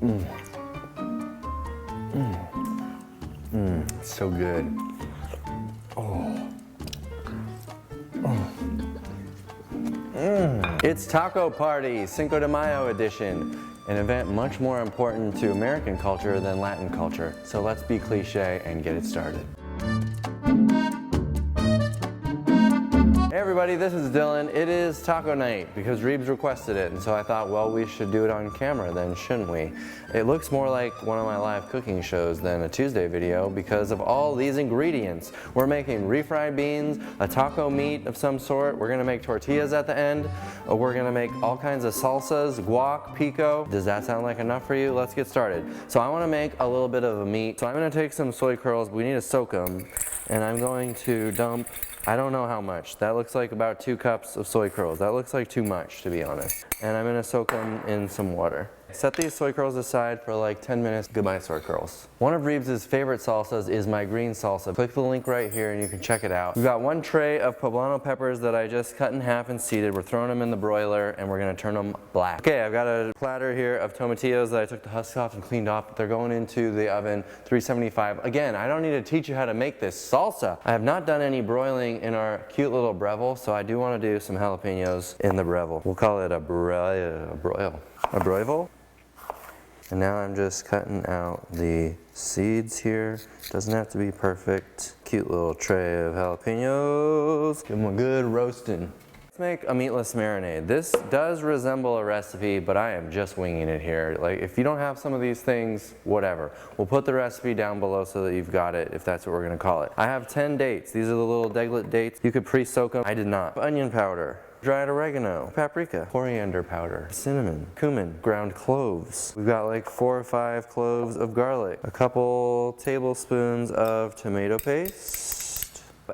It's so good. It's Taco Party, Cinco de Mayo edition, an event much more important to American culture than Latin culture. So let's be cliche and get it started. Hey everybody, this is Dylan. It is taco night because Reebs requested it, and so I thought, well, we should do it on camera then, shouldn't we? It looks more like one of my live cooking shows than a Tuesday video because of all these ingredients. We're making refried beans, a taco meat of some sort, we're gonna make tortillas at the end, we're gonna make all kinds of salsas, guac, pico. Does that sound like enough for you? Let's get started. So I wanna make a little bit of a meat. So I'm gonna take some soy curls, we need to soak them, and I'm going to dump, I don't know how much. That looks like about 2 cups of soy curls. That looks like too much, to be honest. And I'm gonna soak them in some water. Set these soy curls aside for like 10 minutes. Goodbye, soy curls. One of Reebs' favorite salsas is my green salsa. Click the link right here and you can check it out. We've got 1 tray of poblano peppers that I just cut in half and seeded. We're throwing them in the broiler and we're gonna turn them black. Okay, I've got a platter here of tomatillos that I took the husks off and cleaned off. They're going into the oven, 375. Again, I don't need to teach you how to make this salsa. I have not done any broiling in our cute little breville, so I do wanna do some jalapenos in the breville. We'll call it a broil. A broil? And now I'm just cutting out the seeds here. Doesn't have to be perfect. Cute little tray of jalapenos. Give them a good roasting. Let's make a meatless marinade. This does resemble a recipe, but I am just winging it here. Like, if you don't have some of these things, whatever. We'll put the recipe down below so that you've got it, if that's what we're gonna call it. I have 10 dates. These are the little deglet dates. You could pre-soak them. I did not. Onion powder, dried oregano, paprika, coriander powder, cinnamon, cumin, ground cloves. We've got like 4 or 5 cloves of garlic, a couple tablespoons of tomato paste,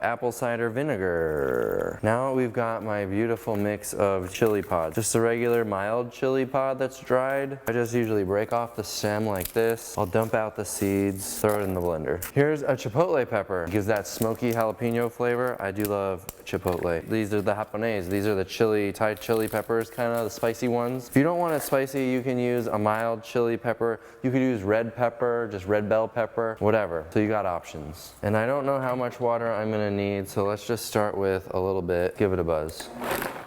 apple cider vinegar. Now we've got my beautiful mix of chili pods. Just a regular mild chili pod that's dried. I just usually break off the stem like this. I'll dump out the seeds, throw it in the blender. Here's a chipotle pepper. Gives that smoky jalapeno flavor. I do love chipotle. These are the japonese. These are the chili, Thai chili peppers, kind of the spicy ones. If you don't want it spicy, you can use a mild chili pepper. You could use red pepper, just red bell pepper, whatever. So you got options. And I don't know how much water I'm gonna need, so let's just start with a little bit. Give it a buzz.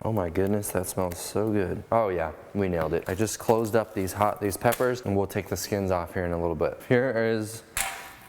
Oh my goodness, that smells so good. Oh yeah, we nailed it. I just closed up these peppers, and we'll take the skins off here in a little bit. Here is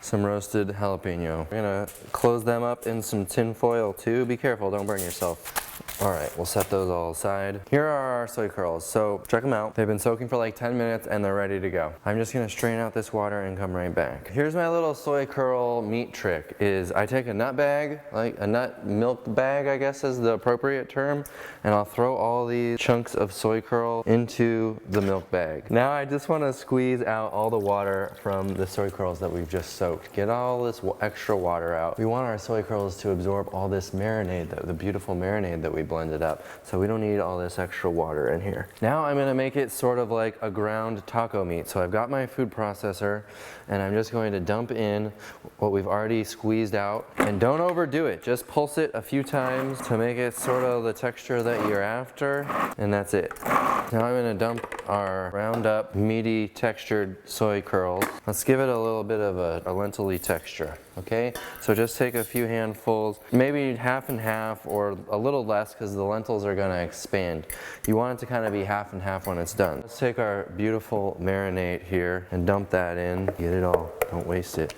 some roasted jalapeno. We're gonna close them up in some tin foil too. Be careful, don't burn yourself. All right, we'll set those all aside. Here are our soy curls, so check them out. They've been soaking for like 10 minutes and they're ready to go. I'm just gonna strain out this water and come right back. Here's my little soy curl meat trick, is I take a nut bag, like a nut milk bag, I guess is the appropriate term, and I'll throw all these chunks of soy curl into the milk bag. Now I just wanna squeeze out all the water from the soy curls that we've just soaked. Get all this extra water out. We want our soy curls to absorb all this marinade, the beautiful marinade that we blended up. So we don't need all this extra water in here. Now I'm gonna make it sort of like a ground taco meat. So I've got my food processor and I'm just going to dump in what we've already squeezed out. And don't overdo it, just pulse it a few times to make it sort of the texture that you're after, and that's it. Now I'm gonna dump our ground up, meaty, textured soy curls. Let's give it a little bit of a lentil-y texture, okay? So just take a few handfuls, maybe half and half or a little less because the lentils are gonna expand. You want it to kind of be half and half when it's done. Let's take our beautiful marinade here and dump that in. Get it all, don't waste it.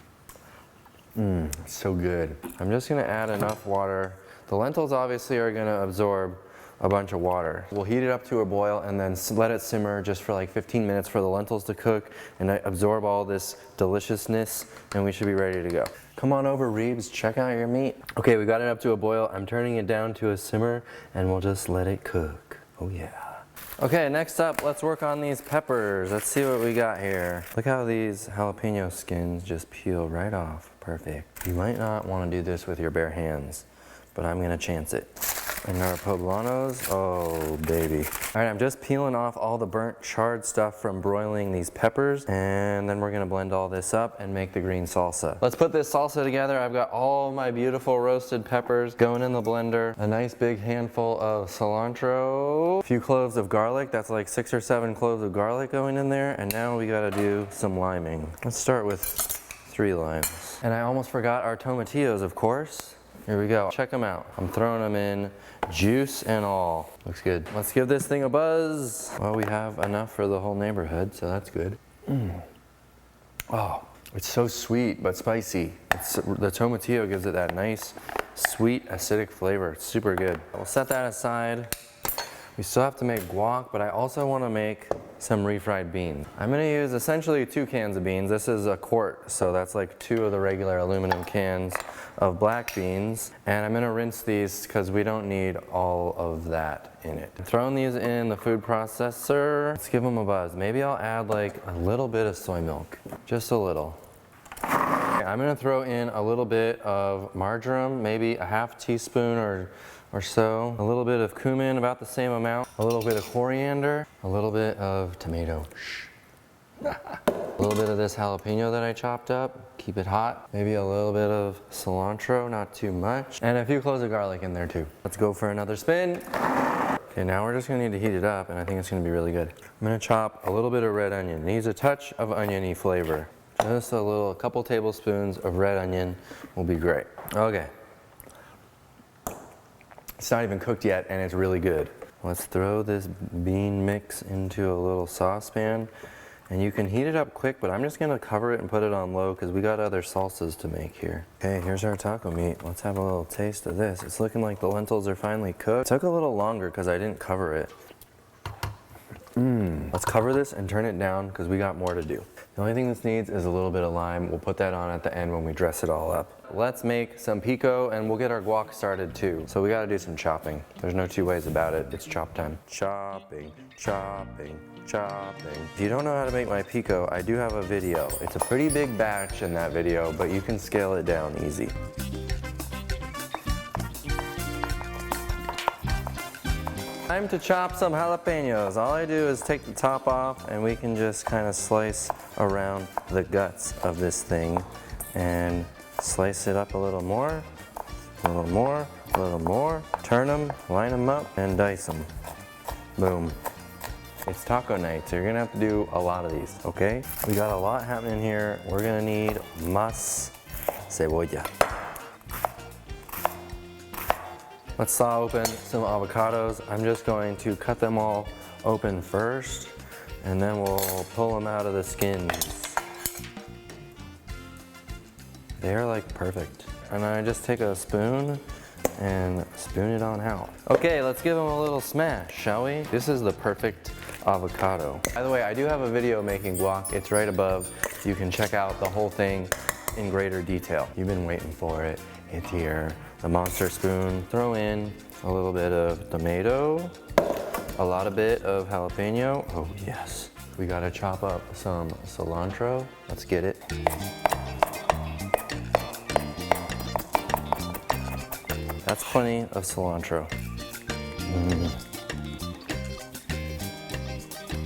It's so good. I'm just gonna add enough water. The lentils obviously are gonna absorb a bunch of water. We'll heat it up to a boil and then let it simmer just for like 15 minutes for the lentils to cook and absorb all this deliciousness, and we should be ready to go. Come on over, Reebs, check out your meat. Okay, we got it up to a boil. I'm turning it down to a simmer and we'll just let it cook. Oh yeah. Okay, next up, let's work on these peppers. Let's see what we got here. Look how these jalapeno skins just peel right off. Perfect. You might not want to do this with your bare hands, but I'm gonna chance it. And our poblanos, oh baby. All right, I'm just peeling off all the burnt charred stuff from broiling these peppers, and then we're gonna blend all this up and make the green salsa. Let's put this salsa together. I've got all my beautiful roasted peppers going in the blender, a nice big handful of cilantro, a few cloves of garlic, that's like 6 or 7 cloves of garlic going in there, and now we gotta do some liming. Let's start with 3 limes. And I almost forgot our tomatillos, of course. Here we go, check them out. I'm throwing them in, juice and all. Looks good. Let's give this thing a buzz. Well, we have enough for the whole neighborhood, so that's good. Oh, it's so sweet but spicy. The tomatillo gives it that nice, sweet, acidic flavor. It's super good. We'll set that aside. We still have to make guac, but I also want to make some refried beans. I'm going to use essentially 2 cans of beans. This is a quart, so that's like 2 of the regular aluminum cans of black beans. And I'm going to rinse these because we don't need all of that in it. Throwing these in the food processor. Let's give them a buzz. Maybe I'll add like a little bit of soy milk, just a little. I'm going to throw in a little bit of marjoram, maybe a ½ teaspoon or so, a little bit of cumin, about the same amount, a little bit of coriander, a little bit of tomato, a little bit of this jalapeno that I chopped up, keep it hot, maybe a little bit of cilantro, not too much, and a few cloves of garlic in there too. Let's go for another spin. Okay, now we're just gonna need to heat it up, and I think it's gonna be really good. I'm gonna chop a little bit of red onion. It needs a touch of oniony flavor. Just a couple tablespoons of red onion will be great. Okay. It's not even cooked yet, and it's really good. Let's throw this bean mix into a little saucepan, and you can heat it up quick, but I'm just gonna cover it and put it on low because we got other salsas to make here. Okay, here's our taco meat. Let's have a little taste of this. It's looking like the lentils are finally cooked. It took a little longer because I didn't cover it. Let's cover this and turn it down because we got more to do. The only thing this needs is a little bit of lime. We'll put that on at the end when we dress it all up. Let's make some pico and we'll get our guac started too. So we gotta do some chopping. There's no 2 ways about it. It's chop time. Chopping, chopping, chopping. If you don't know how to make my pico, I do have a video. It's a pretty big batch in that video, but you can scale it down easy. Time to chop some jalapenos. All I do is take the top off and we can just kind of slice around the guts of this thing and slice it up a little more, a little more, a little more. Turn them, line them up, and dice them. Boom. It's taco night, so you're gonna have to do a lot of these, okay? We got a lot happening here. We're gonna need más cebolla. Let's saw open some avocados. I'm just going to cut them all open first, and then we'll pull them out of the skins. They're like perfect. And I just take a spoon and spoon it on out. Okay, let's give them a little smash, shall we? This is the perfect avocado. By the way, I do have a video making guac. It's right above. You can check out the whole thing in greater detail. You've been waiting for it. It's here. The monster spoon. Throw in a little bit of tomato, a lot of bit of jalapeno. Oh yes. We gotta chop up some cilantro. Let's get it. That's plenty of cilantro.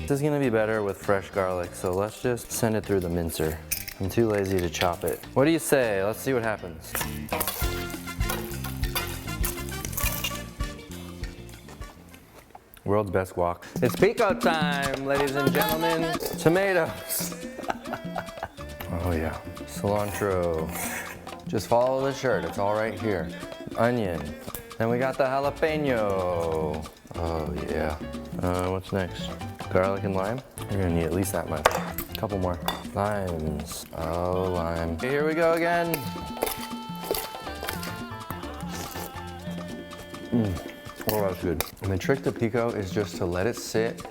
This is gonna be better with fresh garlic, so let's just send it through the mincer. I'm too lazy to chop it. What do you say? Let's see what happens. World's best guac. It's pico time, ladies and gentlemen. Tomatoes. Oh yeah. Cilantro. Just follow the shirt, it's all right here. Onion. Then we got the jalapeno. Oh yeah. What's next? Garlic and lime? You're gonna need at least that much. A couple more. Limes. Oh, lime. Okay, here we go again. Oh, that's good. And the trick to pico is just to let it sit,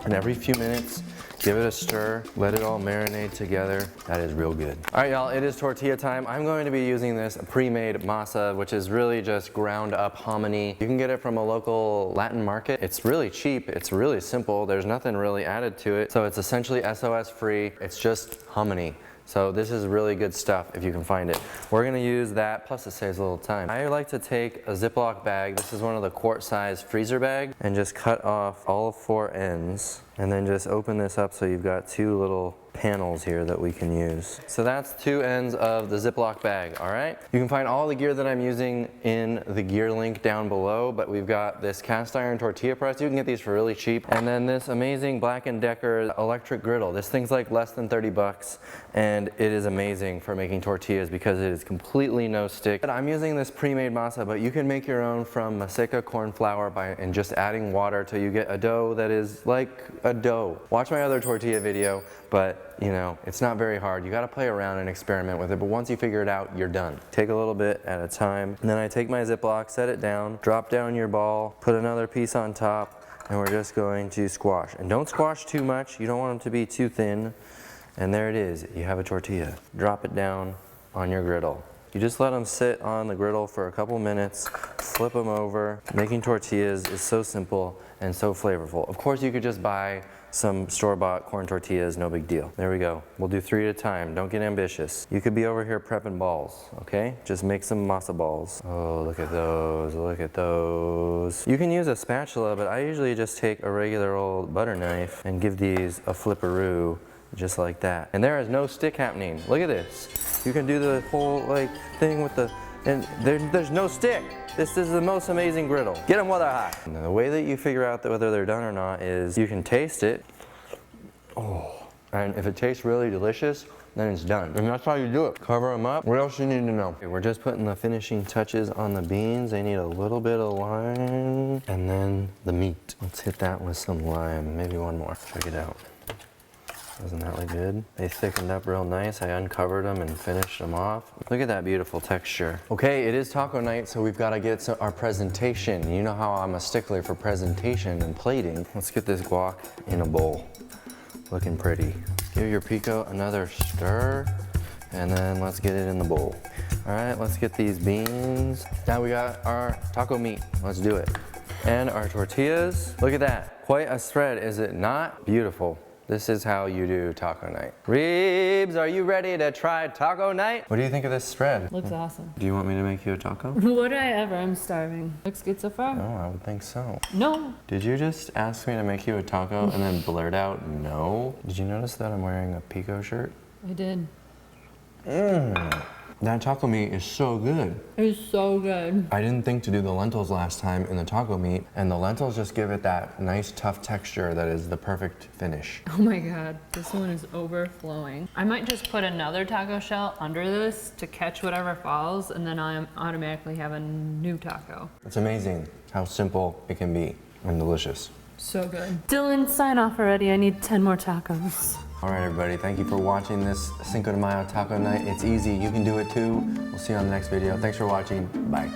and every few minutes, give it a stir, let it all marinate together. That is real good. All right, y'all, it is tortilla time. I'm going to be using this pre-made masa, which is really just ground up hominy. You can get it from a local Latin market. It's really cheap. It's really simple. There's nothing really added to it. So it's essentially SOS-free. It's just hominy. So this is really good stuff if you can find it. We're gonna use that, plus it saves a little time. I like to take a Ziploc bag, this is one of the quart-size freezer bags, and just cut off all 4 ends, and then just open this up so you've got 2 little panels here that we can use. So that's 2 ends of the Ziploc bag, all right? You can find all the gear that I'm using in the gear link down below, but we've got this cast iron tortilla press. You can get these for really cheap. And then this amazing Black & Decker electric griddle. This thing's like less than 30 bucks, and it is amazing for making tortillas because it is completely no stick. But I'm using this pre-made masa, but you can make your own from maseca corn flour and just adding water till you get a dough that is like a dough. Watch my other tortilla video, but you know, it's not very hard. You gotta play around and experiment with it, but once you figure it out, you're done. Take a little bit at a time, and then I take my Ziploc, set it down, drop down your ball, put another piece on top, and we're just going to squash. And don't squash too much, you don't want them to be too thin. And there it is, you have a tortilla. Drop it down on your griddle. You just let them sit on the griddle for a couple minutes, flip them over. Making tortillas is so simple and so flavorful. Of course, you could just buy some store-bought corn tortillas, no big deal. There we go. We'll do 3 at a time. Don't get ambitious. You could be over here prepping balls, okay? Just make some masa balls. Oh, look at those, look at those. You can use a spatula, but I usually just take a regular old butter knife and give these a flipperoo, just like that. And there is no stick happening. Look at this. You can do the whole like thing with the, and there's no stick. This is the most amazing griddle. Get them while they're hot. And the way that you figure out whether they're done or not is you can taste it. Oh, and if it tastes really delicious, then it's done. And that's how you do it. Cover them up. What else you need to know? Okay, we're just putting the finishing touches on the beans. They need a little bit of lime. And then the meat. Let's hit that with some lime. Maybe one more. Check it out. Doesn't that look good? They thickened up real nice. I uncovered them and finished them off. Look at that beautiful texture. Okay, it is taco night, so we've got to get our presentation. You know how I'm a stickler for presentation and plating. Let's get this guac in a bowl. Looking pretty. Give your pico another stir, and then let's get it in the bowl. All right, let's get these beans. Now we got our taco meat. Let's do it. And our tortillas. Look at that. Quite a spread, is it not? Beautiful. This is how you do taco night. Reebs, are you ready to try taco night? What do you think of this spread? Looks awesome. Do you want me to make you a taco? Would I ever? I'm starving. Looks good so far. No, I would think so. No. Did you just ask me to make you a taco and then blurt out no? Did you notice that I'm wearing a Pico shirt? I did. That taco meat is so good. It's so good. I didn't think to do the lentils last time in the taco meat, and the lentils just give it that nice tough texture that is the perfect finish. Oh my God, this one is overflowing. I might just put another taco shell under this to catch whatever falls, and then I automatically have a new taco. It's amazing how simple it can be and delicious. So good. Dylan, sign off already. I need 10 more tacos. All right, everybody, thank you for watching this Cinco de Mayo taco night. It's easy, you can do it too. We'll see you on the next video. Thanks for watching, bye.